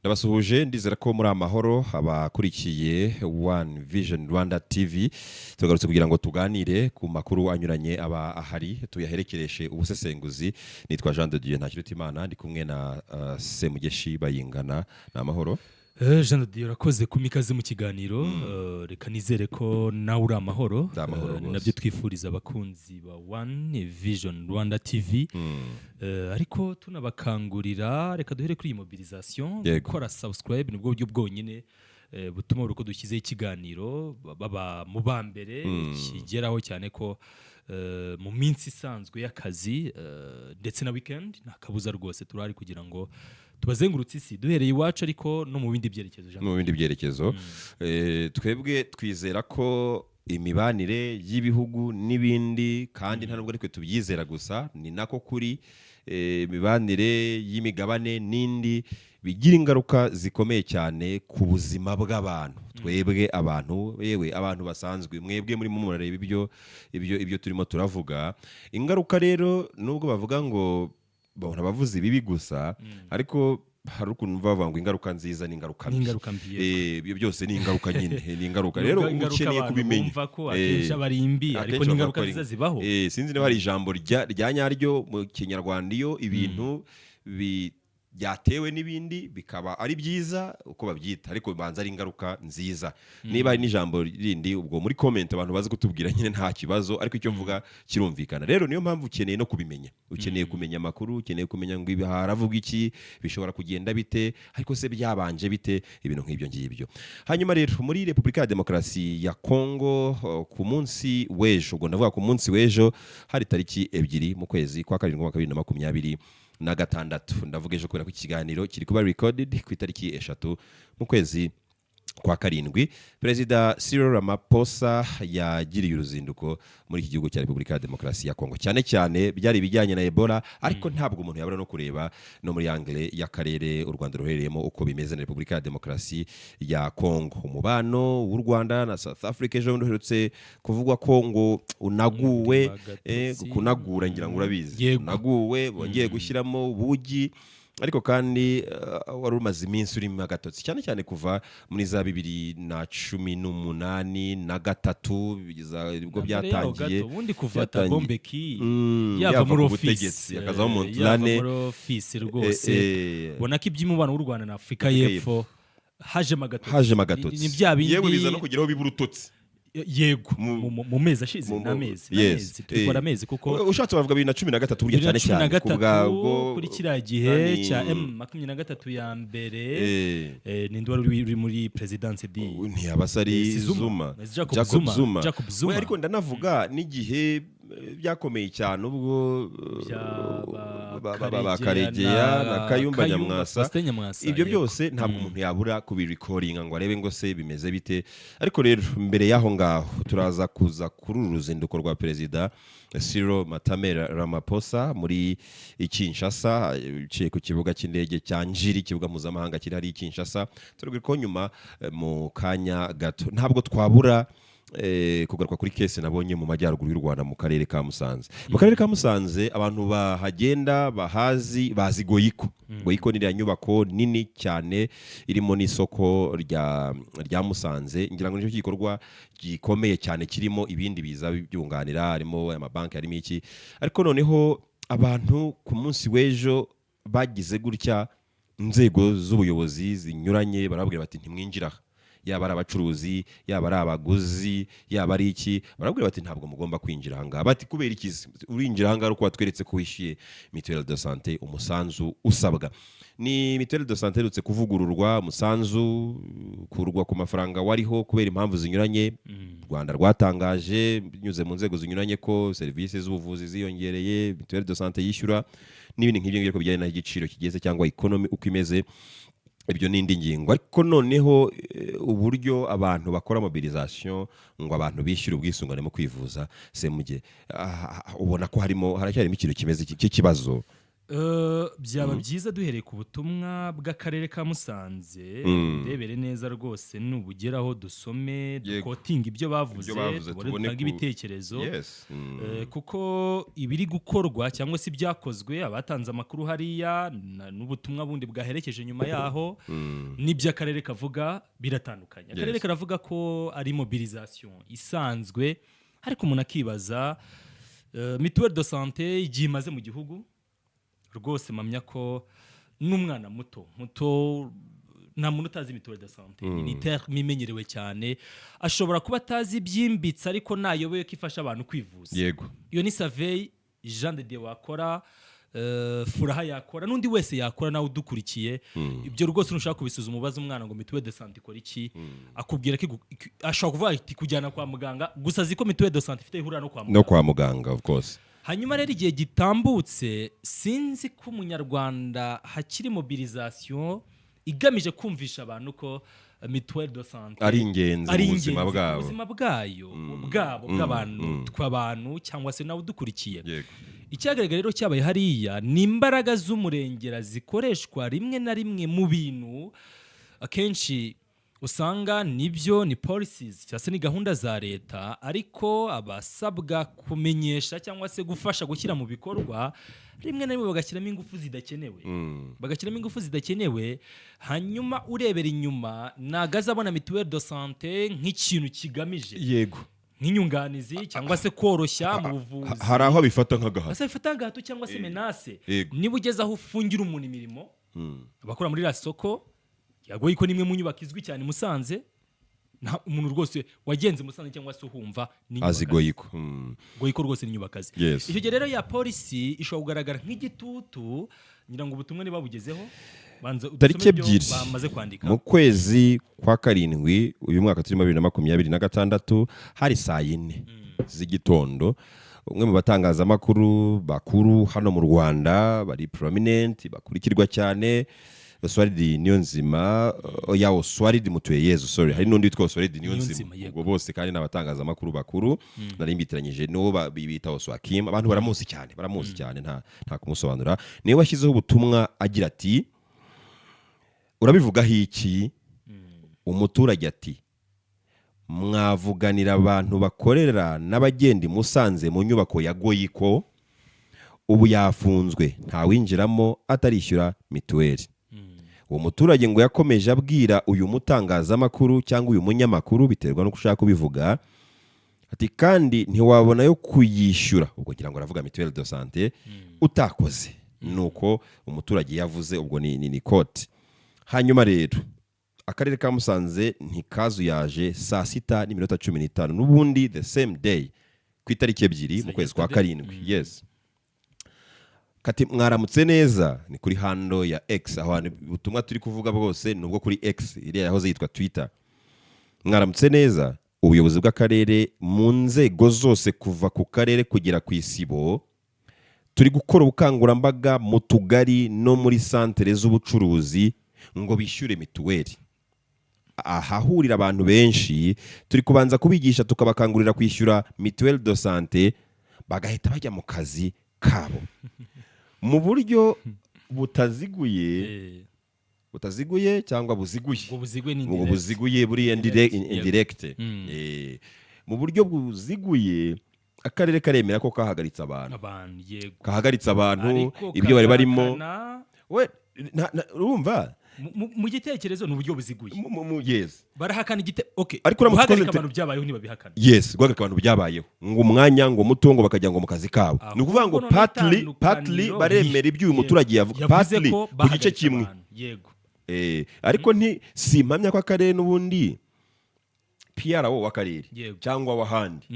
Ndabasuhuje ndizera ko muri amahoro abakurikiye One Vision Rwanda TV tugarutse kugira ngo tuganire ku makuru anyuranye aba ahari tuyaherekereshe ubusesenguzi. Nitwa Jean de Dieu Ntakirutimana ndi kumwe na Semugeshi Bayingana na amahoro. Jean de Dieu urakoze kumikaze mu kiganiro reka nizere ko nawe uri amahoro nabyo twifuriza abakunzi ba One Vision Rwanda TV ariko tunabakangurira reka duhere kuri mobilisation gukora subscribe nibwo buryo bwonyine butuma uruko dushyizeho ikiganiro baba mu bambere kigeraho cyane ko mu minsi isanzwe y'akazi ndetse na weekend nakabuza rwose turari kugira ngo tubazengurutse isi duhereye iwacu ariko no mu bindi byerekezo twebwe twizera ko imibanire y'ibihugu n'ibindi kandi nta nubwo ariko tubyizera gusa ni nako kuri imibanire y'imigabane n'indi bigira ingaruka zikomeye cyane ku buzima bw'abantu twebwe abantu yewe abantu basanzwe mwebwe muri mu murareba ibyo turimo turavuga ingaruka rero nubwo bavuga ngo bona bavuze bibi gusa ariko hari ukuntu bavuga ngo ingaruka nziza n'ingaruka mbi ibyo byose ni ingaruka nyine ni ingaruka rero ukeneye kubimenya ariko n'ingaruka nziza zibaho sinzi niba hari ijambo rya nyaryo mu kinyarwanda iyo ibintu byatewe n'ibindi bikaba ari byiza uko babyita ariko bibanza ari ingaruka nziza niba hari n'ijambo rindi ubwo muri comment abantu bazi kutubwira nyine nta kibazo ariko icyo mvuga kirumvikana rero niyo mpamvu ukeneye no kubimenya ukeneye kumenya amakuru ukeneye kumenya ngo ibi haravuga iki bishobora kugenda bite ariko se byabanje bite ibintu nk'ibyo ngibyo hanyuma rero muri Repubulika ya Demokarasi ya Kongo ku munsi w'ejo ubwo ndavuga ku munsi w'ejo hari tariki 2 mu kwezi kwa 7/2026 na gatandatu ndavuga ejo kubera ko ikiganiro kiri kuba recorded ku itariki 3 mu kwezi kwa 7 Perezida Cyril Ramaphosa yagiriye uruzinduko muri iki gihugu cya Repubulika ya Demokarasi ya Kongo cyane cyane byari bijyanye na Ebola ariko ntabwo umuntu yabura no kureba no muri angle y'akarere u Rwanda ruherereyemo uko bimeze na Repubulika ya Demokarasi ya Kongo umubano w'u Rwanda na South Africa ejo nduherutse kuvugwa ko ngo unaguwe kunagura ngira ngo urabizi unaguwe bongeye gushyiramo bugi ariko kandi wari umaze iminsi uri mu gatotsi cyane cyane kuva muri za 2018 na gatatu bigiza ubwo byatangiye ubundi kuvata bombeki yava muri office yakazaho Montlane muri office rwose bona ko iby'umubano w'u Rwanda na Afrika y'Epfo haje magatotsi ni byabindi yewe biza no kugeraho biburutotsi yego mu mezi ashize n'amezi tukora amezi kuko ushatse bavuga 2013 burya cyane cyane kubwabwo kuri kiriya gihe cya M23 ya mbere nindi wari uri muri presidence di ntiyabasari Jacob Zuma ariko ndanavuga n'igihe byakomeye cyane ubwo bakaregeya na Kayumba Nyamwasa ibyo byose ntabwo umuntu yabura kubirekoringa ngo arebe ngo se bimeze bite ariko rero mbere yaho ngaho turaza kuza kuri uruzinduko rwa Perezida Cyril Ramaphosa muri Kinshasa ciye ku kibuga cy'indege cya Njiri kibuga mpuzamahanga kiri hari Kinshasa turabwira ko nyuma mu kanya gato ntabwo twabura kugaruka kuri kese nabonye mu majyaruguru y'u Rwanda mu karere ka Musanze mu karere ka Musanze abantu bahagenda bazi Goyiko ni nyubako nini cyane irimo n'isoko rya Musanze ngira ngo nicyo gikorwa gikomeye cyane kirimo ibindi biza byunganira harimo amabanki harimo iki ariko noneho abantu ku munsi w'ejo bagize gutya inzego z'ubuyobozi zinyuranye barabwira bati ntimwinjira yaba ari abacuruzi yaba ari abaguzi yaba ari iki barabwira bati ntabwo mugomba kwinjira hanga bati kubera ikizi urinjira hanga uko watweretse ko wishyuye mutuelle de santé umusanzu usabwa ni mutuelle de santé rutse kuvugururwa umusanzu kurwa ku mafaranga wariho kubera impamvu zinyuranye Rwanda rwatangaje binyuze mu nzego zinyuranye ko services z'ubuvuzi ziyongereye mutuelle de santé yishyura n'ibindi nk'ibyo ngibyo bijyanye n'igiciro kigeze cyangwa economy uko imeze ibyo n'indi ngingo ariko noneho uburyo abantu bakora mobilisation ngo abantu bishyura ubwisungane mu kwivuza Semuge ubona ko haracyarimo ikintu kimeze cy'ikibazo byaba byiza duhereye ku butumwa bw'akarere ka Musanze ndebere neza rwose nubugeraho dusome dukotinga ibyo bavuze tubone ibitekerezo kuko ibiri gukorwa cyangwa se ibyakozwe abatanze amakuru hariya n'ubutumwa bundi bwaherekeje nyuma yaho n'iby'akarere kavuga biratandukanye. Akarere karavuga ko ari mobilisation isanzwe, ariko umuntu akibaza mituelle de santé igihe imaze mu gihugu rwose mpamya ko n'umwana muto nta muntu utazi mituelle de santé ni terme imenyerewe cyane, ashobora kuba atazi byimbitse ariko nayoboye ko ifasha abantu kwivuza. Yego, iyo ni survey Jean de Dieu wakora, Furaha yakora, n'undi wese yakora nawe udukurikiye. Ibyo rwose nushaka kubisuzuma ubaza umwana ngo mituelle de santé ikora iki, akubwira ko ashobora kuvuga ati kujyana kwa muganga, gusa ziko mituelle de santé ifite ihurira no kwa muganga of course. Hanyuma rero igihe gitambutse sinzi ko umunyarwanda hakiri mobilisation igamije kumvisha abantu ko mituelle de santé ari ingenzi mu buzima bwayo bw'abantu tw'abantu cyangwa se nawe udukurikiye. Icyagaragara rero cyabaye hariya ni imbaraga z'umurengera zikoreshwa rimwe na rimwe mu bintu akenshi usanga nibyo ni policies cyangwa se ni gahunda za leta, ariko abasabwa kumenyesha cyangwa se gufasha gushyira mu bikorwa rimwe na rimwe bagashyiramo ingufu zidakenewe. Hanyuma urebera inyuma nagaza abona mituelle de santé nk'ikintu kigamije yego nk'inyunganizi cyangwa se koroshya mu buvuzi. Hari aho bifata nk'agahato cyangwa se menace. Niba ugeze aho ufungira umuntu imirimo abakora muri rasoko yagoye ko nimwe mu nyubako izwi cyane Musanze, nta umuntu rwose wagenze Musanze cyangwa se uhumva ni azigoyiko goyiko rwose ni nyubakazi. Icyo gihe rero ya polisi ishobora kugaragara nk'igitutu, ngira ngo ubutumwa niba bugezeho tariki 2 bamaze kwandika mu kwezi kwa 7 uyu mwaka turimo 2026 hari saa 4 z'igitondo. Umwe mu batangazamakuru bakuru hano mu Rwanda bari prominent bakurikirwa cyane, Oswald Niyonzima Oswald Mutuyeyezu hari n'undi witwa Oswald Niyonzima, ubwo bose kandi n'abatangazamakuru bakuru nari mbitiranyije n'uwo bita Oswakim. Abantu baramuzi cyane nta kumusobanura. Niwe washyizeho ubutumwa agira ati urabivugaho iki? Umuturage ati mwavuganira abantu bakorera n'abagenda Musanze mu nyubako ya Goyiko, ubu yafunzwe ntawinjiramo atarishyura mituweli. Uwo muturage ngo yakomeje abwira uyu mutangazamakuru cyangwa uyu munyamakuru biterwa no gushaka kubivuga ati kandi ntiwabona yo kuyishyura, ubwo ngira ngo aravuga mituelle de santé utakoze. Nuko umuturage yavuze, ubwo ni kote. Hanyuma rero akarere ka Musanze ntikazuyaje saa 6:15 n'ubundi the same day ku itariki 2 mu kwezi kwa 7. Yes, kati mwaramutse neza ni kuri hando ya X, aho ubutumwa turi kuvuga bwose nubwo kuri X iriya yahoze yitwa Twitter. Mwaramutse neza, ubuyobozi bw'akarere mu nzego zose kuva ku karere kugera ku isibo turi gukora ubukangurambaga mu tugari no muri santere z'ubucuruzi ngo bishyure mituweli. Ahahurira abantu benshi turi kubanza kubigisha tukabakangurira kwishyura mituelle de santé bagahita bajya mu kazi kabo mu buryo butaziguye cyangwa buziguye buri indirect. Mu buryo buziguye akarere karemera ko kahagaritse abantu ibyo bari barimo. We urumva mu gitekerezo n'uburyo buziguye. Yes, barahakana okay, ariko guhagarika abantu byabayeho ntibabihakana. Yes, guhagarika abantu byabayeho ngo umwanya ngo mutongo bakajya ngo mu kazi kabo. Ni ukuvuga ngo partly baremera ibyo uyu muturage yavuga partly ku gice kimwe. Yego, ariko si impamya ko akarere n'ubundi PRO w'akarere cyangwa w'ahandi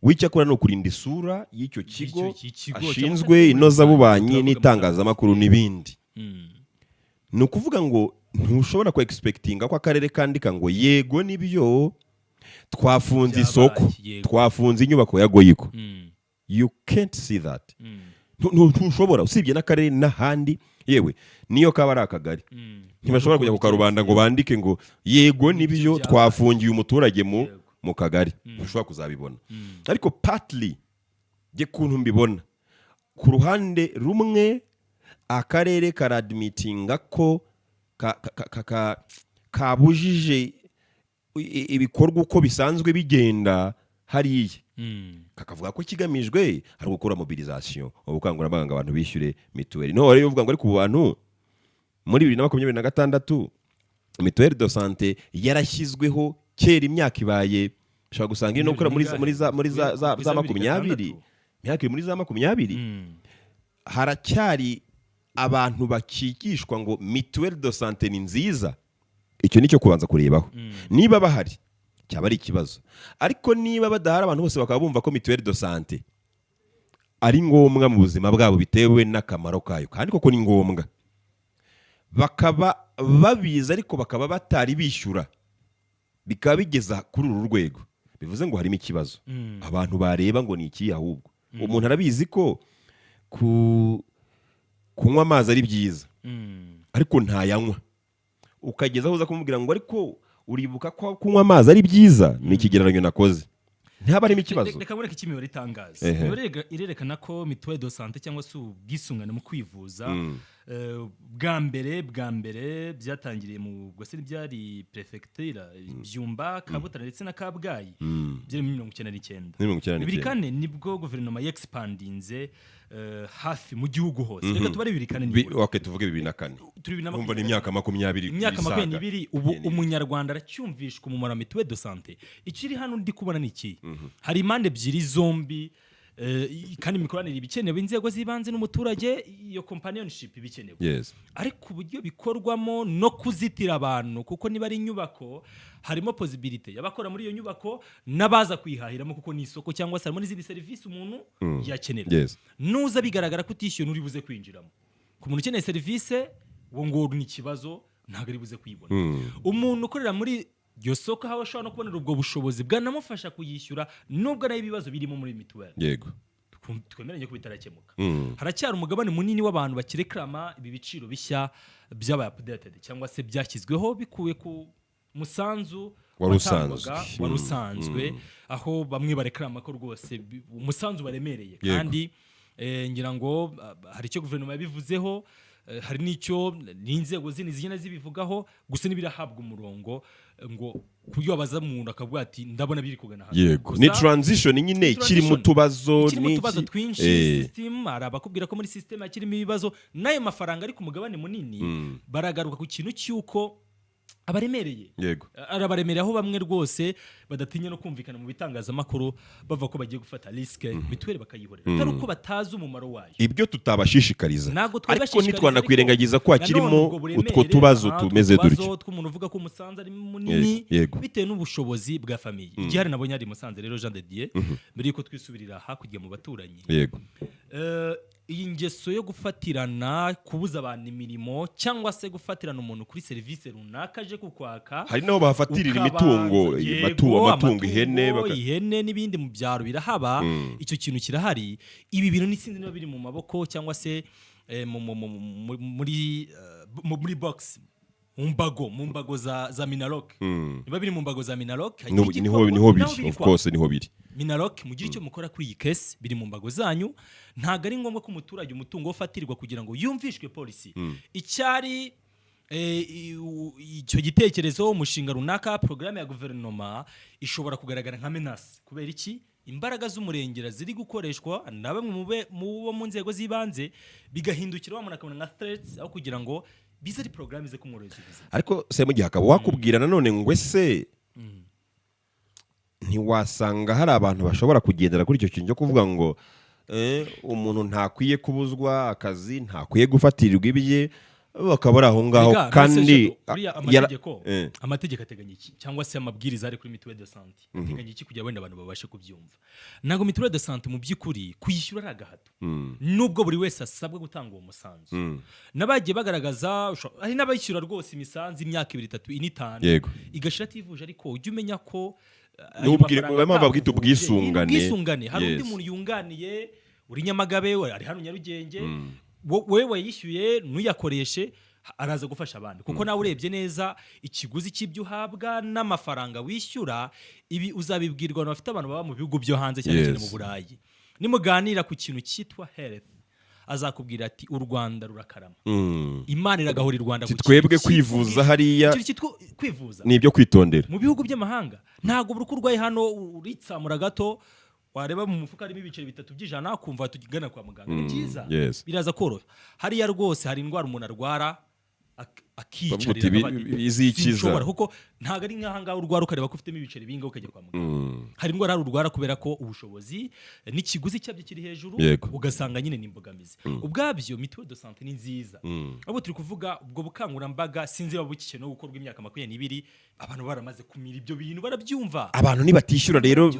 w'icyakora no kurinda isura y'icyo kigo ashinzwe inozabubanyi n'itangazamakuru n'ibindi. Ni ukuvuga ngo ntushobora ku expectinga ko akarere kandika ngo yego nibyo twafunze isoko, twafunze inyubako ya Goyiko. You can't see that. Ntushobora, usibye n'akarere n'ahandi, yewe niyo kaba ari akagari ntibashobora kujya ku karubanda ngo bandike ngo yego nibyo twafungiye umuturage mu kagari. Ntushobora kuzabibona. Ariko partly je kuntu mbibona ku ruhande rumwe akarere karadmitinga ko kabujije ibikorwa uko bisanzwe bigenda hariya kakavuga ko kigamijwe ari gukora mobilisation ubukangurambaga abantu bishyure mituweli no rero uvuga ngo ari ku bantu muri 2026 mituweli de santé yarashyizweho kera imyaka ibaye ushobora gusanga no gukora muri za 20 imyaka iri muri za 20 haracyari abantu bakikishwa ngo mituweli de santé ni nziza. Icyo nicyo kubanza kurebaho niba bahari cyaba ari ikibazo, ariko niba badahari abantu bose bakaba bumva ko mituweli de santé ari ngombwa mu buzima bwabo bitewe n'akamaro kayo kandi koko ni ngombwa, bakaba babizi ariko bakaba batari bishyura, bikaba bigeza kuri uru rwego, bivuze ngo harimo ikibazo. Abantu bareba ngo ni iki ahubwo umuntu arabizi ko kunywa amazi ari byiza ariko ntayanywa, ukageza aho uza kumubwira ngo ariko uribuka ko kunywa amazi ari byiza, ni ikigereranyo nakoze ntaba arimo ikibazo. Reka mureke imibare itangaza, imibare irerekana ko mituweli de santé cyangwa se ubwisungane mu kwivuza bwa mbere byatangiriye mu Rwaseri byari prefecture Byumba, Kabutare ndetse na Kabgayi byari mu 1999. Bibiri kane nibwo guverinoma yexpandinze hafi mu gihugu hose. Reka tubare bibiri kane nibwo. Okay, tuvuge 2004. Umva ni imyaka 20. Imyaka 20 ubu umunyarwanda aracyumvishwa umumaro wa mituweli de santé. Ikiri hano ndi kubona ni iki? Hari impande ebyiri zombi kandi imikoranire ibikenewe inzego z'ibanze n'umuturage, iyo companionship ibikenewe, ariko uburyo bikorwamo no kuzitira abantu, kuko niba ari inyubako harimo possibility y'abakora muri iyo nyubako n'abaza kwihahiramo, kuko ni isoko cyangwa se harimo n'izindi serivisi umuntu yakenera. Nuza bigaragara ko utishyuye n'uri buze kwinjiramo, ku muntu ukeneye serivisi wo ngo ni ikibazo ntabwo ari buze kuyibona. Umuntu ukorera muri iyo soko hawe ashobora no kubonera ubwo bushobozi bwanamufasha kuyishyura nubwo nayo ibibazo birimo muri mituweli. Yego, twemeranye ko bitarakemuka. Haracyari umugabane munini w'abantu bakireklama ibi biciro bishya by'aba updated cyangwa se byashyizweho bikuwe ku musanzu warusanzwe, aho bamwe bareklama ko rwose umusanzu baremereye. Kandi ngira ngo hari icyo guverinoma yabivuzeho, hari n'icyo n'inzego zindi zigenda zibivugaho, gusa n'ibirahabwa umurongo ngo kubyo babaza umuntu akavuga ati ndabona biri kugana hano. Yego, ni transition nyine ikiri mu tubazo twinshi. System arabakubwira ko muri system akirimo ibibazo, nayo mafaranga ari ku mugabane munini baragaruka ku kintu cyuko abaremereye. Yego, arabaremereye aho bamwe rwose badatinya no kumvikana mu bitangazamakuru bava ko bagiye gufata riske mituweli bakayihorera, atari uko batazi umumaro wayo. Ibyo tutabashishikariza, ariko ntitwanakwirengagiza ko hakirimo utwo tubazo tumeze dutyo, tw'umuntu uvuga ko umusanzu ari munini bitewe n'ubushobozi bwa famiye. Igihari nabonye ari Musanze rero Jean de Dieu, mbere yuko twisubirira hakurya mu baturanyi. Yego, iyi ngeso yo gufatirana, kubuza abantu imirimo cyangwa se gufatirana umuntu kuri serivisi runaka aje kukwaka, hari naho bafatirira imitungo, amatungo, ihene n'ibindi mu byaro birahaba. Icyo kintu kirahari. Ibi bintu nisinzi niba biri mu maboko cyangwa se muri box mu mbago za Minaloc. Niba biri mu mbago za Minaloc niho biri, of course niho biri. Minaloc mugira icyo mukora kuri iyi case, biri mu mbago zanyu. Ntago ari ngombwa ko umuturage umutungo ufatirwa kugira ngo yumvishwe polisi. Icyari icyo gitekerezo, umushinga runaka, programme ya guverinoma ishobora kugaragara nka menace. Kubera iki? Imbaraga z'umurengera ziri gukoreshwa na bamwe mu nzego z'ibanze, bigahindukira wa muntu akabona nka threats aho kugira ngo bize ari programme ze kumworohereza ubuzima. Ariko se mu gihe akaba wakubwira nanone ngo ese ntiwasanga hari abantu bashobora kugendera kuri icyo kintu cyo kuvuga ngo umuntu ntakwiye kubuzwa akazi, ntakwiye gufatirirwa ibye, bakaba ari aho ngaho. Kandi amategeko ateganya iki, cyangwa se amabwiriza ari kuri mituweli de santé ateganya iki kugira wenda abantu babashe kubyumva? Ntabwo mituweli de santé mu by'ukuri kuyishyura ari agahato, nubwo buri wese asabwa gutanga uwo musanzu. N'abagiye bagaragaza, hari n'abayishyura rwose imisanzu imyaka 2, 3, 4, 5 igashira ativuje, ariko ujye umenya ko babwita ubwisungane. Hari undi muntu yunganiye uri Nyamagabe, ari hano Nyarugenge, wowe wayishyuye nuyakoreshe araza gufasha abandi, kuko nawe urebye neza ikiguzi cy'ibyo uhabwa n'amafaranga wishyura, ibi uzabibwirwa abantu bafite abantu baba mu bihugu byo hanze cyane cyane mu Burayi. Nimuganira ku kintu cyitwa health, azakubwira ati u Rwanda rurakarama Imana iragahora i Rwanda twebwe kwivuza hariya kwivuza nibyo kwitondera mu bihugu by'amahanga ntago buri kurwaye hano uritsamura gato wareba mu mufuka harimo ibiceri 3 by'ijana kumva tugana kwa muganga ni byiza biraza koroha hariya rwose hari indwara umuntu arwara akicarira izikiza kuko ntago ari nk'ahanga urwara ukareba ko ufitemo ibiceri binga ukagera kwa muganga hari indwara hari urwara kubera ko ubushobozi n'ikiguzi cyabyo kiri hejuru ugasanga nyine n'imbogamizi ubwabyo mituelle de santé ni nziza abo turi kuvuga ubwo bukangurambaga sinzi babukike no gukorwa imyaka 22 abantu baramaze kumira ibyo bintu barabyumva abantu nibatishyura rero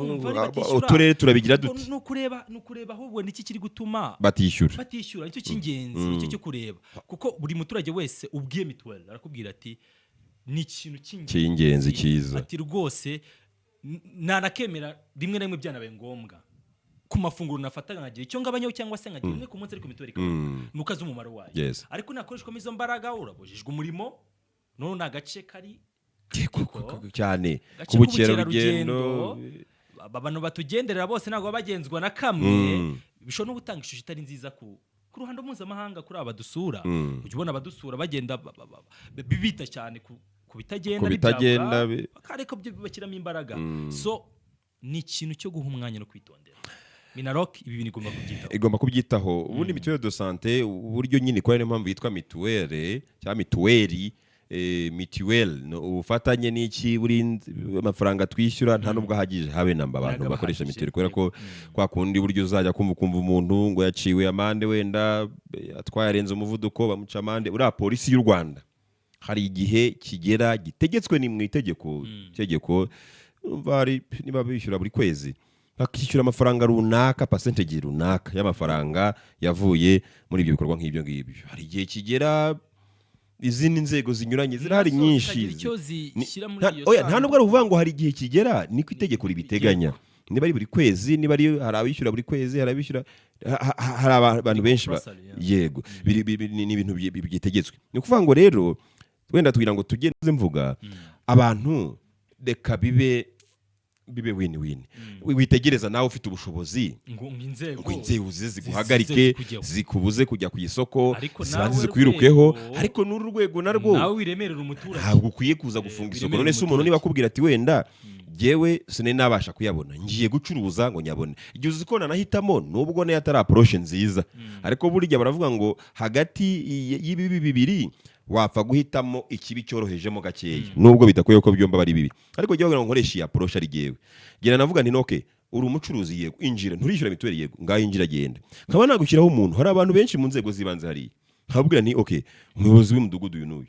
uturere turabigira dute no kureba ahubwo niki kiri gutuma batishyura nicyo cy'ingenzi nicyo cyo kureba kuko buri muturage wese ubwiye mituelle arakubwira ati ni ikintu cy'ingenzi cyiza ati rwose nanakemera rimwe na rimwe byanabaye ngombwa ku mafunguro nafataga nkagira icyo ngabanyaho cyangwa se nkagira rimwe ku munsi ariko mituelle nukaza umumaro wayo ariko nakoreshwamo izo mbaraga urabujijwe umurimo none nagace kari cyane ku bukerarugendo abantu batugenderera bose ntabwo bagenzwa na kamwe bishobora no gutanga ishusho itari nziza ku ruhando mpuzamahanga kuri abadusura ujya ubona abadusura bagenda bibita cyane ku bitagenda bakareka bashyiramo imbaraga so ni ikintu cyo guha umwanya no kwitondera Minaloc ibi bintu igomba kubyitaho ubundi mituelle de santé uburyo nyine kwa impamvu yitwa mituelle cyangwa mituweli mituelle ufatanye n'iki buri amafaranga twishyura nta nubwo ahagije habe namba abantu bakoresha mituelle kubera ko kwa kundi buryo uzajya kumva umuntu ngo yaciwe amande wenda atwaye arenze umuvuduko bamuca amande uri polisi y'u Rwanda hari igihe kigera gitegetswe ni mu itegeko bari niba bishyura buri kwezi bakishyura amafaranga runaka percentage runaka y'amafaranga yavuye muri ibyo bikorwa nk'ibyo ngibyo hari igihe kigera izindi nzego zinyuranye zirahari nyinshi nta nubwo ari uvuga ngo hari igihe kigera niko itegeko ribiteganya niba ari buri kwezi niba ari hari abishyura buri kwezi hari abishyura hari abantu benshi yego ni ibintu byitegetswe ni ukuvuga ngo rero wenda tugira ngo tugende mvuga abantu reka bibe win-win witegereza nawe ufite ubushobozi ngo inzego ziguhagarike zikubuze kujya ku isoko zibanze zikwirukeho ariko n'uru rwego narwo nawe wiremerera umuturage ntabwo ukwiye kuza gufunga isoko none se umuntu niba akubwira ati wenda jewe sine nabasha kuyabona ngiye gucuruza ngo nyabone igihe uzi ko nanahitamo nubwo ne atari approach nziza ariko burya baravuga ngo hagati y'ibibi bibiri wapfa guhitamo ikibi cyorohejemo gakeya nubwo bitakwiye ko byomba bari bibi ariko giye ngo nkoresha approach ari gewe gera navuga nti okay uri umucuruzi yego injira nturishyura mituelle yego ngaho injira agenda nkaba nagushyiraho umuntu hari abantu benshi mu nzego zibanze hari nkabwira nti okay umuyobozi w'umudugudu uyu n'uyu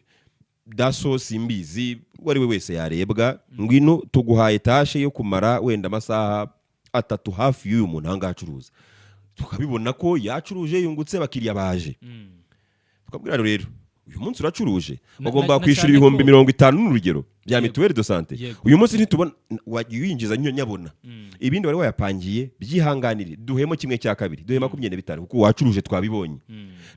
daso simbizi wari we wese yarebwa ngwino tuguhaye tashe yo kumara wenda amasaha 3 hafi y'uyu muntu hanga acuruza tukabibona ko yacuruje yungutse bakiriya baje tukabwira rero uyu munsi uracuruje bagomba kwishyura 50 n'urugero bya mituelle de santé uyu munsi ntitubona wayinjiza nyabona ibindi wari wayapangiye byihanganire duhemo kimwe cya kabiri duhema 25 kuko wacuruje twabibonye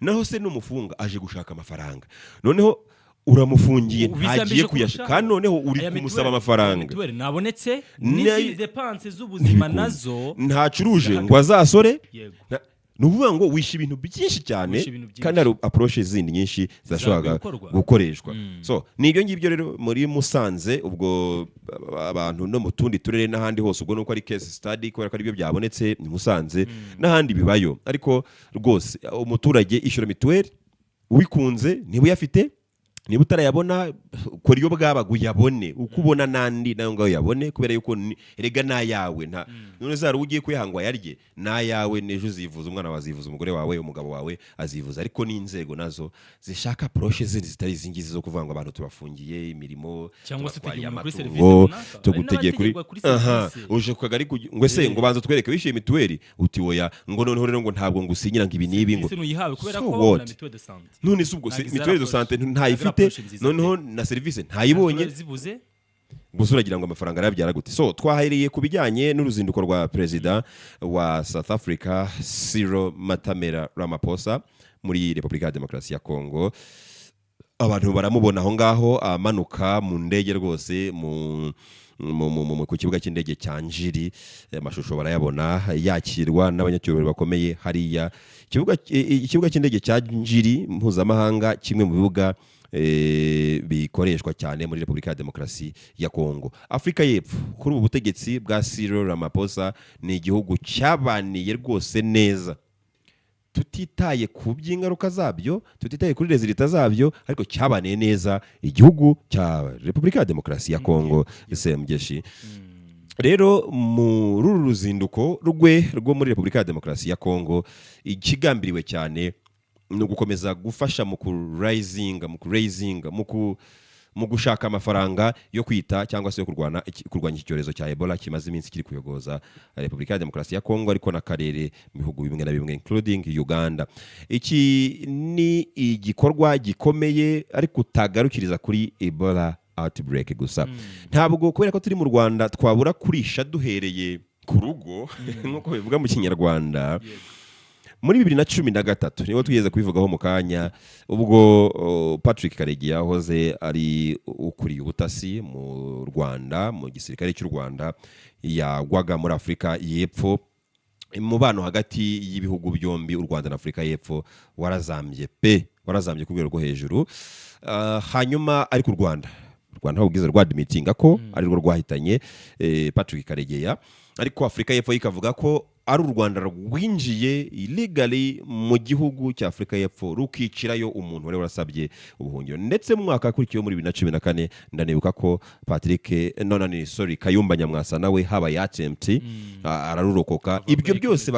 naho se n'umufunga aje gushaka amafaranga noneho uramufungiye ntagiye kuyashaka kandi noneho uri kumusaba amafaranga mituelle nabonetse n'izindi dépenses z'ubuzima nazo ntacuruje ngo azasore nuvuga ngo wisha ibintu byinshi cyane kandi hari approach zindi nyinshi zashobora gukoreshwa so nibyo ngibyo rero muri Musanze ubwo abantu no mu tundi turere n'ahandi hose ubwo nuko ari case study kubera ko ari byo byabonetse ni Musanze n'ahandi bibayo ariko rwose umuturage ishyura mituelle wikunze niba uyafite niba utarayabona ukora iyo bwaba guyabone ukubona nandi nayo ngaho yabone kubera yuko erega nayawe nta none zari ugiye kwihangwa yarye nayawe nejo zivuza umwana wazivuza umugore wawe umugabo wawe azivuza ariko n'inzego nazo zishaka approche zindi zitari zingizi zo kuvanga abantu tubafungiye imirimo cyangwa se kuri service tugutegeye kuri uje kugari ngo se ngo banza twereke wishyuye mituelle uti oya ngo noneho rero ngo ntabwo ngusinyira ngo ibi nibi ngo none subwo mituelle de santé ntayifi noneho na service ntayibonye gusa uragira ngo amafaranga arabyara gute so twahereye ku bijyanye n'uruzinduko rwa perezida wa South Africa Cyril Matamela Ramaphosa muri Repubulika ya Demokarasi ya Kongo abantu baramubona aho ngaho amanuka mu ndege rwose ku kibuga cy'indege cya Njiri. Amashusho barayabona yakirwa n'abanyacyubahiro bakomeye hariya. Ikibuga cy'indege cya Njiri mpuzamahanga, kimwe mu bibuga bikoreshwa cyane muri Repubulika ya Demokarasi ya Kongo. Afrika y'Epfo kuri ubu butegetsi bwa Cyril Ramaphosa ni igihugu cyabaniye rwose neza, tutitaye ku by'ingaruka zabyo, tutitaye kuri rezilita zabyo, ariko cyabaniye neza igihugu cya Repubulika ya Demokarasi ya Kongo SMGC. Rero muri uru ruzinduko rwo muri Repubulika ya Demokarasi ya Kongo, ikigambiriwe cyane no gukomeza gufasha mu gushaka amafaranga yo kwita cyangwa se yo kurwanya icyorezo cya Ebola kimaze iminsi kiri kuyogoza Repubulika ya Demokarasi ya Kongo, ariko n'akarere mu bihugu bimwe na bimwe including Uganda. Iki ni igikorwa gikomeye ariko utagarukiriza kuri Ebola outbreak gusa. Ntabwo kubera ko turi mu Rwanda twabura kurisha duhereye ku rugo nk'uko bivuga mu Kinyarwanda. Muri 2013 niho tugeze kubivugaho mu kanya, ubwo Patrick Karegeya yahoze ari ukuriye ubutasi mu Rwanda, mu gisirikare cy'u Rwanda, yagwaga muri Afrika y'Epfo. Umubano hagati y'ibihugu byombi, u Rwanda na Afrika y'Epfo, warazambye ku rwego rwo hejuru. Hanyuma ariko u Rwanda ubwiza rwadimitinga ko ari rwo rwahitanye Patrick Karegeya, ariko Afrika y'Epfo ikavuga ko ari u Rwanda rwinjiye illegally mu gihugu cya Afrika y'Epfo rukicirayo umuntu wari warasabye ubuhungiro. Ndetse mu mwaka akurikiyeho muri 2014 ndanibuka ko Kayumba Nyamwasa nawe habaye attempt ararurokoka. Ibyo byose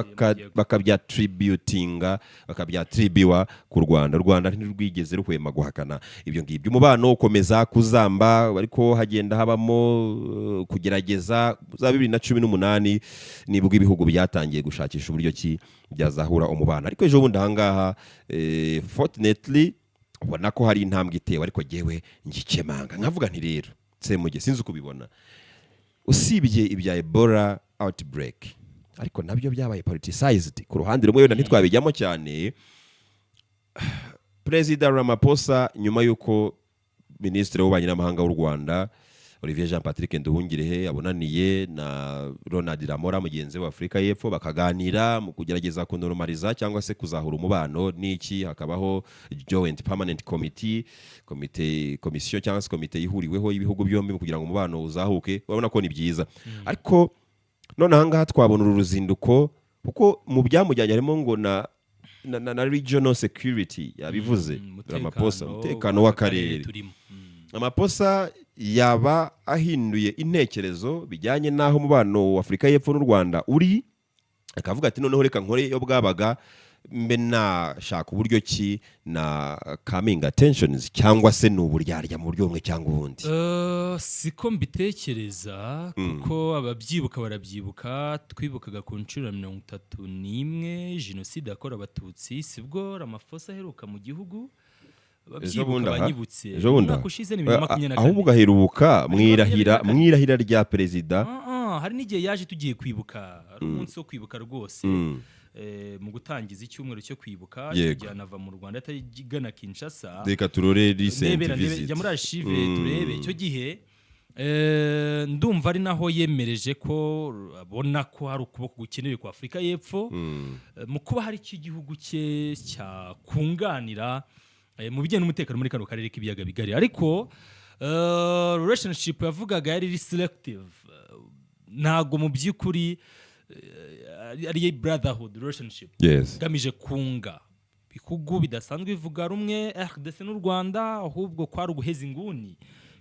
bakabyatribiwa ku Rwanda. Rwanda ntirwigeze ruhwema guhakana ibyo ngibyo. Umubano ukomeza kuzamba, ariko hagenda habamo kugerageza. Za 2018 nibwo ibihugu byatangiye gushakisha uburyo ki byazahura umubano, ariko ejo bundi ahangaha fortunately ubona ko hari intambwe itewe, ariko jewe ngikemanga nkavuga nti rero Semuge sinzi uko ubibona, usibye ibya Ebola outbreak ariko nabyo byabaye politicized ku ruhande rumwe, wenda ntitwabijyamo cyane. Perezida Ramaphosa nyuma yuko Minisitiri w'Ububanyi n'Amahanga w'u Rwanda Olivier Jean Patrick Nduhungirehe abonaniye na Ronald Ramora mugenzi wa Afrika y'Epfo, bakaganira mu kugerageza kunormaliza cyangwa se kuzahura umubano n'iki, hakabaho Joint Permanent Commission cyangwa se komite ihuriweho y'ibihugu byombi kugira ngo umubano uzahuke. Babona ko ni byiza, ariko none ahangaha twabona uru ruzinduko kuko mu byamujyanye harimo ngo na regional security yabivuze Ramaphosa, umutekano w'akarere. Ramaphosa yaba ahinduye intekerezo bijyanye naho umubano wa Afrika y'Epfo n'u Rwanda uri, akavuga ati noneho reka nkore yo bwabaga mbe nashaka uburyo ki na calming attentions, cyangwa se n'uburyarya mu buryo bumwe cyangwa ubundi. Siko mbitekereza kuko ababyibuka barabyibuka, twibukaga ku nshuro 31 jenoside yakorewe Abatutsi, sibwo Ramaphosa aheruka mu gihugu. Babyibuka banyibutse umwaka ushize ni 2024, aho mugaheruka mwirahira rya perezida. Hari n'igihe yaje tugiye kwibuka, ari umunsi wo kwibuka rwose, mu gutangiza icyumweru cyo kwibuka yajyana ava mu Rwanda atajyana Kinshasa. Reka turore recent visit jya muri archive turebe icyo gihe. Ndumva ari naho yemereje ko abona ko hari ukuboko gukenewe kwa Afrika y'Epfo mu kuba hari iki gihugu cye cyakunganira mu bijyanye n'umutekano muri kano karere k'ibiyaga bigari. Ariko relationship yavugaga yari selective, ntago mu by'ukuri ari brotherhood relationship gamije kunga bihugu bidasanzwe bivuga rumwe RDC n'u Rwanda, ahubwo kwari uguheza inguni.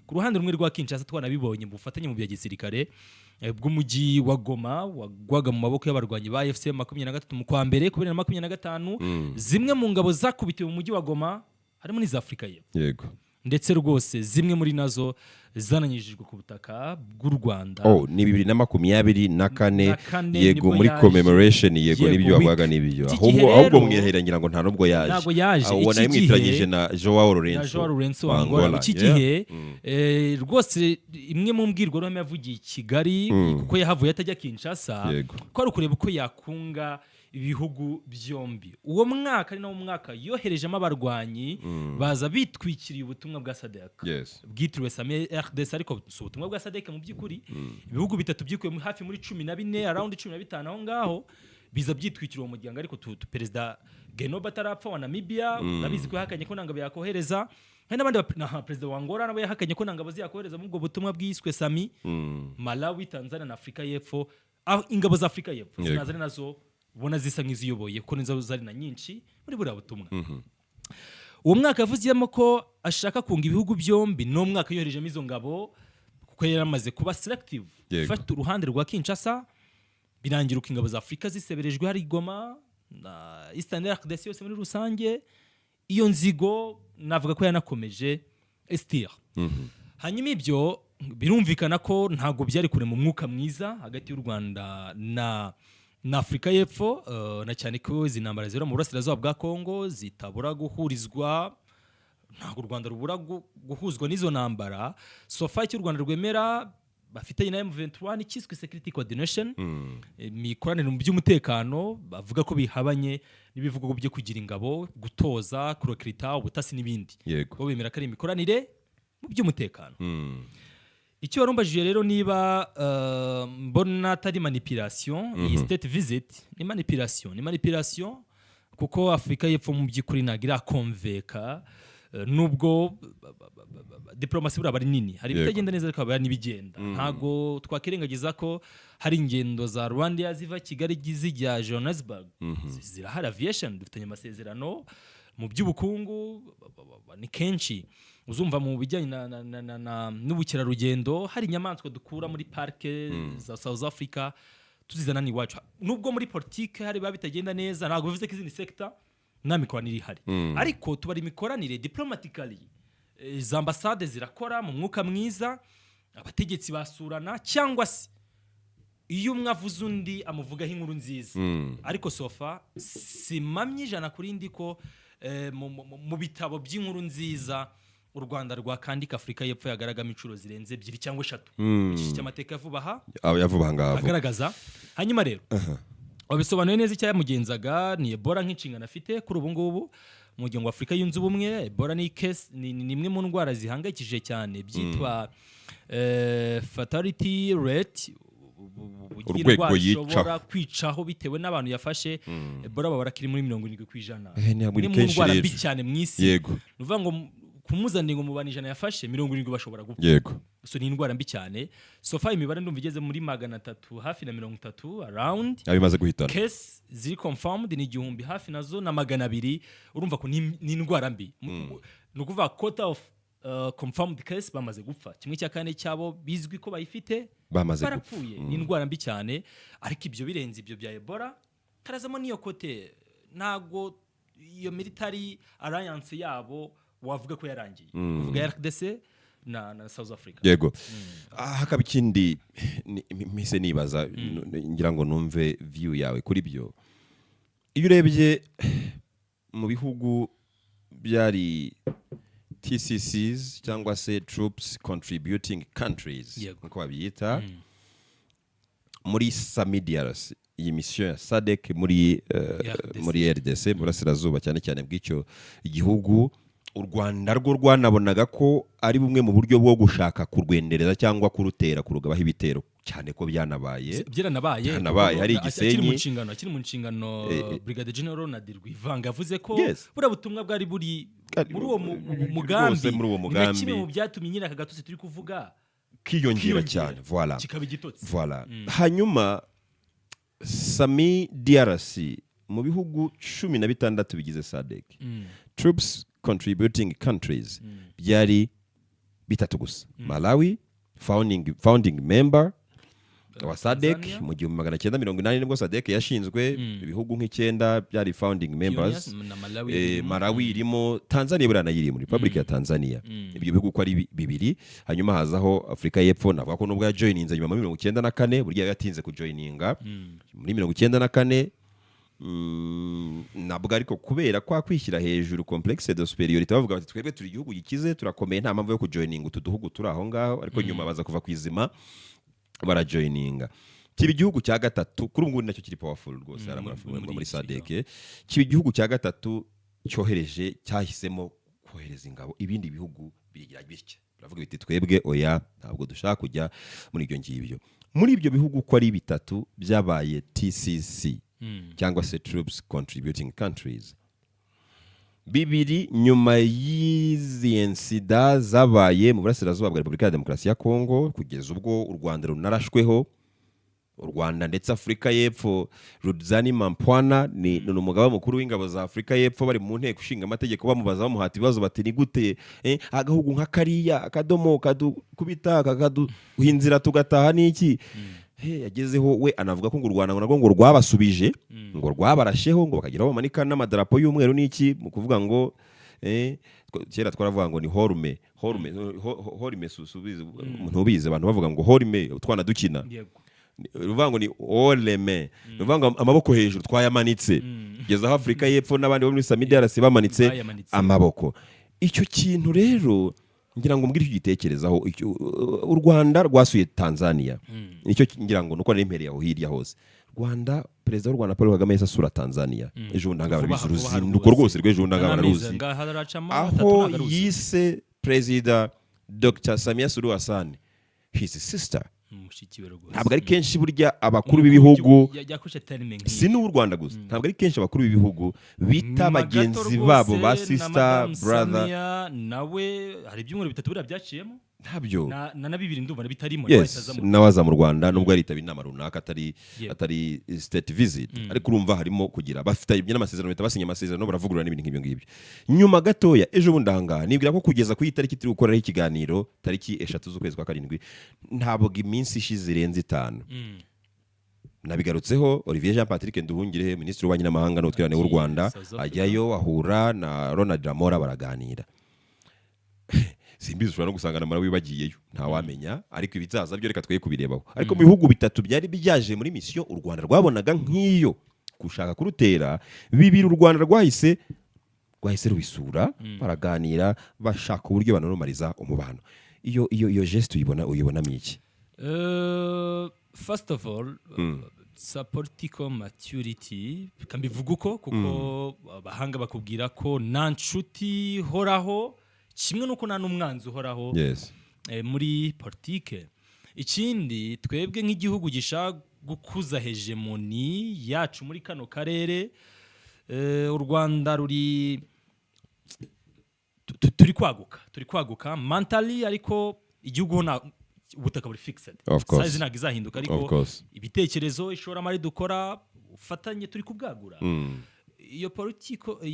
Ku ruhande rumwe rwa Kinshasa twanabibonye mu bufatanye mu bya gisirikare bw'umujyi wa Goma wagwaga mu maboko y'abarwanyi ba FC 23 mu kwa mbere 2025. Zimwe mu ngabo zakubitiwe mu mujyi wa Goma harimo n'iza Afrika y'Epfo. Yego. Ndetse rwose zimwe muri nazo zananyijijwe ku butaka bw'u Rwanda. Ni 2024 yego muri commemoration yego nibyo wabaga nibyo. Ahubwo mwiherangira ngo nta nubwo yaje. Ntabwo yaje. Ubona imwitiranyije na Joao Lourenço wa Angola. Iki gihe rwose imwe mu mbwirwaruhame yavugiye i Kigali kuko yahavuye atajya Kinshasa, ko ari ukureba uko yakunga ibihugu byombi. Uwo mwaka ari nawo mwaka yoherejemo abarwanyi baza bitwikiriye ubutumwa bwa SADC bwitiriwe Sami RDC, ariko si ubutumwa bwa SADC mu by'ukuri. Ibihugu bitatu byikuye hafi muri 14 around 15 aho ngaho biza byitwikiriye umuryango, ariko perezida Genoba atarapfa wa Namibia nabizi ko yahakanye ko nangabo yakohereza, hari n'abandi perezida wa Angola nabo yahakanye ko nangabo ziyakohereza mu bwo butumwa bwiswe Sami. Malawi, Tanzania na Afrika y'Epfo, ingabo za Afrika y'Epfo zinazana nazo ubona zisa nk'iziyoboye kuko nizo zari na nyinshi muri buriya butumwa. Uwo mwaka yavuziyemo ko ashaka kunga ibihugu byombi, no mwaka yoherejemo izo ngabo kuko yari amaze kuba selective, fata uruhande rwa Kinshasa, birangira uko ingabo za Afrika ziseberejwe hari Goma na Eastern RDC yose muri rusange. Iyo nzigo navuga ko yanakomeje estire. Hanyuma ibyo birumvikana ko ntago byari kure mu mwuka mwiza hagati y'u Rwanda na Afrika y'Epfo, na cyane ko izi ntambara zira mu burasirazuba bwa Kongo zitabura guhurizwa, ntago u Rwanda rubura guhuzwa n'izo ntambara. Sofa cy'u Rwanda rwemera bafite na M23 n'ikiswe security coordination, mikoranire mu by'umutekano, bavuga ko bihabanye n'ibivugo byo kugira ingabo, gutoza, kurekrita, ubutasi n'ibindi. Bo bemera ko ari imikoranire mu by'umutekano. Icyo warumbajije rero niba mbona atari manipulation, iyi state visit ni manipulation kuko Afrika y'Epfo mu by'ukuri nagira konveka, nubwo diplomasi bura bari nini, hari bitagenda neza ariko bari nibigenda. Ntago twakirengagiza ko hari ingendo za Rwanda ziva Kigali zijya Johannesburg, zirahari aviation, dufitanye amasezerano mu by'ubukungu ni kenshi. Uzumva mu bijyanye n'ubukerarugendo hari inyamaswa dukura muri parke za South Africa tuzizana ni wacu. Nubwo muri politique hari babitagenda neza, ntago bivuze ko izindi sector nta mikoranire ihari, ariko tubari imikoranire diplomatically. Za ambasade zirakora mu mwuka mwiza, abategetsi basurana, cyangwa se iyo umwe avuze undi amuvugaho inkuru nziza. Ariko sofa simamye ijana kuri ndi ko mu bitabo by'inkuru nziza u Rwanda rwakandika Afrika y'Epfo yagaragamo inshuro zirenze 2 cyangwa 3. Iki cy'amateka yavuba ngaho agaragaza. Hanyuma rero wabisobanuye neza icyo yamugenzaga ni Ebola nk'inshingano afite kuri ubu ngubu mu muryango wa Afrika yunze ubumwe. Ebola ni case ni imwe mu ndwara zihangayikishije cyane, byitwa fatality rate, urwego yica kwicaho bitewe n'abantu yafashe. Ebola babara kiri muri 70%. Ni mu ndwara mbi cyane mu isi. Nuvuga ngo kumuzanira ngo mu bantu 100 yafashe 70 bashobora gupfa. So ni indwara mbi cyane. So far imibare ndumva igeze muri 300 hafi na 30 around abimaze guhitana. Case ziri confirmed ni 1,000 hafi nazo na 200. Urumva ko ni indwara mbi. Nukuvuga quota of confirmed case bamaze gupfa. Kimwe cya kane cyabo bizwi ko bayifite barapfuye. Ni indwara mbi cyane, ariko ibyo birenze ibyo bya Ebola karazamo niyo kote, ntago iyo military alliance yabo wavuga ko yarangiye. Kuvuga RDC na South Africa. Yego. Hakaba ikindi mise nibaza, ngira ngo numve view yawe kuri byo. Iyo urebye mu bihugu byari TCCs cyangwa se Troops Contributing Countries nko babiyita, muri SAMIDRC, iyi mission ya SADC muri RDC burasirazuba cyane cyane bw'icyo igihugu, u Rwanda rwo rwanabonaga ko ari bumwe mu buryo bwo gushaka kurwendereza cyangwa kurutera kurugabaho ibitero, cyane ko byanabaye hari Gisenyi akiri mu nshingano. Brigadier General Nadir Rwivanga yavuze ko bura butumwa bwari buri muri uwo mugambi, kimwe mu byatumye nyine aka gatose turi kuvuga kiyongera cyane. Voilà. Hanyuma Sami DRC mu bihugu 16 bigize SADC, Troops Contributing Countries byari 3 gusa. Malawi founding member wa SADC mu 1980 nibwo SADC yashinzwe. Ibihugu nk'icyenda byari founding members. Malawi irimo, Tanzania burana yiri muri Republic ya Tanzania. Ibyo bihugu ko ari 2. Hanyuma hazaho Afrika y'Epfo, navuga ko nubwo yajoininze nyuma muri 1994, burya yatinze kujoininga muri 1994. Nabwo ariko kubera kwa kwishyira hejuru complexe de superiorité, bavuga bati twebwe turi igihugu gikize turakomeye, nta mpamvu yo kujoininga utu duhugu turi aho ngaho, ariko nyuma baza kuva kwizima barajoininga. kiba igihugu cya gatatu kuri ubu nacyo kiri powerful rwose muri SADC, kiba igihugu cya gatatu cyahisemo kohereza ingabo, ibindi bihugu bigira bitya baravuga biti twebwe oya ntabwo dushaka kujya muri ibyo ngibyo. Muri ibyo bihugu ko ari bitatu byabaye TCC cyangwa se Troops Contributing Countries, bibiri nyuma y'izi insida zabaye mu burasirazuba bwa Repubulika ya Demokarasi ya Kongo, kugeza ubwo u Rwanda runarashweho, u Rwanda ndetse Afurika y'Epfo. Rudzani Mampwana ni umugaba mukuru w'ingabo za Afurika y'Epfo, bari mu nteko ishinga amategeko bamubaza bamuhata ibibazo bati ni gute agahugu nka kariya akadomo kadukubita kakaduhinzira tugataha n'iki. Yagezeho we anavuga ko ngo u Rwanda ngo rwabasubije, ngo rwabarasheho, ngo bakagira bamanika n'amadarapo y'umweru n'iki, mu kuvuga ngo kera twaravuga ngo ni horime susubize umuntu ubize, abantu bavuga ngo horime utwana dukina, ruvuga ngo ni oleme, ruvuga ngo amaboko hejuru twayamanitse, kugeza aho Afurika y'Epfo n'abandi bo muri Samidarasi bamanitse amaboko. Icyo kintu rero ngira ngo mbwire icyo gitekerezaho. U Rwanda rwasuye Tanzania, nicyo ngira ngo nuko nari aho hirya hose. Rwanda, perezida w'u Rwanda Paul Kagame yasura Tanzania ejo ndangabara bizuruzinduko rwose rwejo ndangabara ruzi, aho yise perezida Dr. Samia Suluhu Hassan his sister. Ntabwo ari kenshi burya abakuru b'ibihugu, si n'u Rwanda gusa, ntabwo ari kenshi abakuru b'ibihugu bita bagenzi babo ba sister brother. Nawe hari ibyumweru bitatu buriya byaciyemo ntabyo na bibiri ndumva bitarimo, nawaza mu Rwanda nubwo ari inama runaka atari state visit, ariko urumva harimo kugira bafite n'amasezerano basinya amasezerano baravugurura n'ibintu nk'ibyo ngibyo. Nyuma gatoya ejo bundanga nibwira ko kugeza ku itariki turi gukoreraho ikiganiro tariki 3 z'ukwezi kwa 7 ntabwo iminsi ishize irenze 5 nabigarutseho. Olivier Jean Patrick Nduhungirehe, minisitiri w'ububanyi n'amahanga n'ubutwererane w'u Rwanda, ajyayo ahura na Ronald Ramora baraganira. Simbizi ushobora no gusangana mara wibagiyeyo ntawamenya, ariko ibizaza byo reka twe kubirebaho. Ariko mu bihugu bitatu byari byaje muri mission u Rwanda rwabonaga nk'iyo gushaka kurutera, bibiri u Rwanda rwahise rubisura baraganira bashaka uburyo banoromaliza umubano. Iyo geste uyibona miki? First of all, political maturity kambivuga uko kuko abahanga bakubwira ko nta nshuti horaho kimwe nuko nta n'umwanzi uhoraho muri politike. Ikindi twebwe nk'igihugu gishaka gukuza hegemoni yacu muri kano karere, u Rwanda turi kwaguka mentally, ariko igihugu ubutaka buri fixed, size ntabwo izahinduka, ariko ibitekerezo ishoramari dukora ufatanye turi kubwagura. Iyo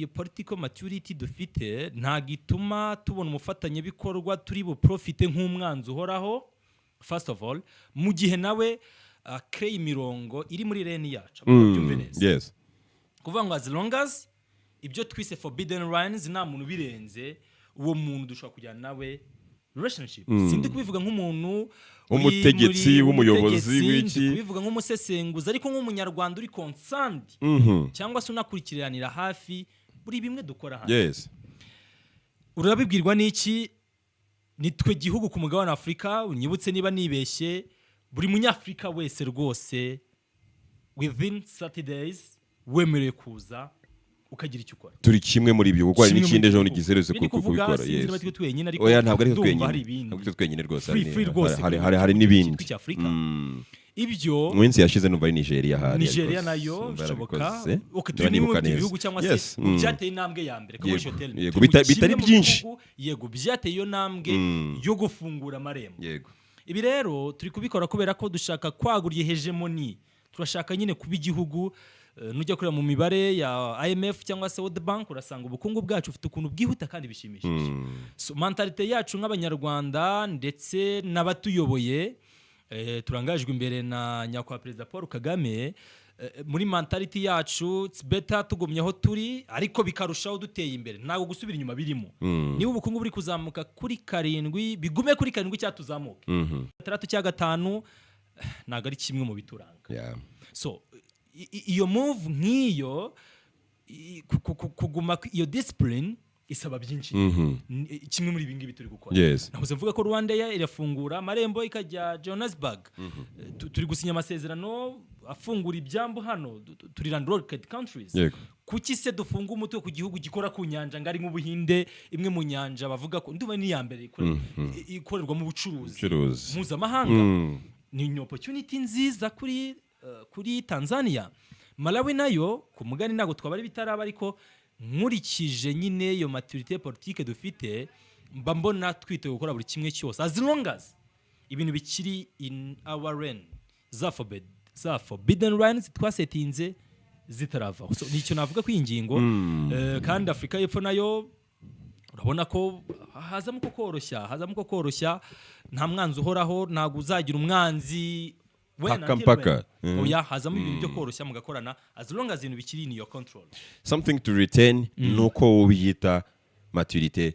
political maturity dufite ntabwo ituma tubona umufatanyabikorwa turi buprofite nk'umwanzi uhoraho first of all, mu gihe nawe kreye imirongo iri muri lane yacu byumve neza. Kuvuga ngo as long as ibyo twise forbidden lines nta muntu birenze, uwo muntu dushobora kujyana nawe relationship. Sindi kubivuga nk'umuntu umutegetsi w'umuyobozi w'iki, kubivuga nk'umusesenguzi, ariko nk'umunyarwanda uri concerned cyangwa se unakurikiranira hafi buri bimwe dukora hano. Urabibwirwa n'iki? Nitwe gihugu ku mugabane wa Afurika, unyibutse niba nibeshye, buri munyafrika wese rwose within 30 days wemerewe kuza ukagira icyo ukora. Turi kimwe muri ibyo kuko hari n'ikindi ejo nigizereze kubikora. Oya ntabwo ari twenyine rwose, hari n'ibindi. Ibyo mu minsi yashize numva ari Nigeria nayo bishoboka, turi mu bihugu cyangwa se byateye intambwe ya mbere bitari byinshi, yego byateye iyo ntambwe yo gufungura amarembo. Ibi rero turi kubikora kubera ko dushaka kwagura hegemoni, turashaka nyine kuba igihugu. Nujya kureba mu mibare ya IMF cyangwa se World Bank urasanga ubukungu bwacu ufite ukuntu bwihuta kandi bishimishije. So mentalite yacu nk'abanyarwanda ndetse n'abatuyoboye, turangajwe imbere na nyakubahwa Perezida Paul Kagame, muri mentality yacu it's better tugumye aho turi, ariko bikarushaho duteye imbere, ntago gusubira inyuma birimo. Niba ubukungu buri kuzamuka kuri 7 bigume kuri 7 cyatuzamuka 3 cyangwa 5 ntago ari kimwe mu bituranga. So iyo move nk'iyo kuguma iyo discipline isaba byinshi kimwe muri ibi ngibi turi gukora yes. nahoze mvuga ko Rwandair irafungura amarembo ikajya Johannesburg turi gusinya amasezerano afungura ibyambu hano turi landlocked countries kuki se dufunga umutwe ku gihugu gikora ku nyanja ngari nk'Ubuhinde imwe mu nyanja bavuga ko nduba ni ya mbere ikorerwa mu bucuruzi mpuzamahanga ni opportunity nziza kuri Tanzania. Malawi nayo ku mugani nago twabari bitaraba ariko nkurikije nyine iyo maturité politique dufite mba mbona twite gukora buri kimwe cyose as long as ibintu bikiri in our reign za forbidden lands twasetinze zitarava. So nicyo navuga ko ingingo kandi Afrika y'Epfo nayo urabona ko hazamo ko koroshya nta mwanzi uhoraho ntago uzagira umwanzi mpaka oya hazamo ibintu byo koroshya mugakorana as long as ibintu bikiri in your control. Something to retain nuko ubiyita maturité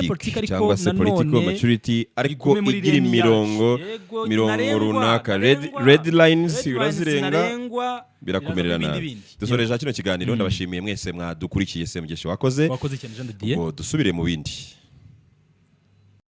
politique cyangwa se political maturity ariko igira imirongo runaka red lines urazirenga birakomerera nabi. Dusoreje kino kiganiro ndabashimiye mwese mwadukurikiye se mugesho wakoze cyane Jean de Dieu dusubire mu bindi.